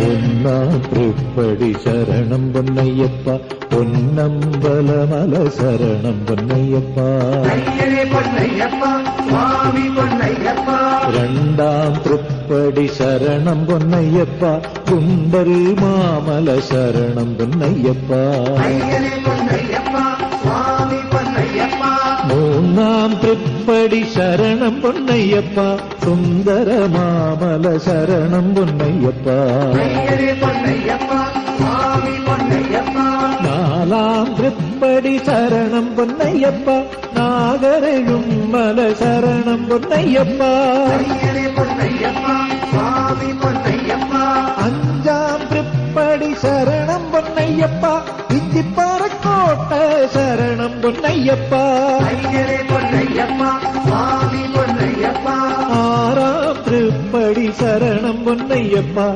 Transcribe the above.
ஒன்னாம் திருப்படி சரணம் பொன்னையப்பா, பொன்னம்பலமல சரணம் பொன்னையப்பா. இரண்டாம் திருப்படி சரணம் பொன்னையப்பா, குண்டல் மாமல சரணம் பொன்னையப்பா. மூணாம் திருப்படி சரணம் பொன்னையப்பா, சுந்தர மாமல சரணம் பொன்னையப்பா. நாலாம் திருப்படி சரணம் பொன்னையப்பா, நாகரையும் மல சரணம் பொன்னையப்பா. அஞ்சாம் திருப்படி சரணம் பொன்னையப்பா, இஞ்சிப்பாறக்கோட்ட சரணம் பொன்னையப்பா. ஆறாம் திருப்படி சரணம் பொன்னையப்பா,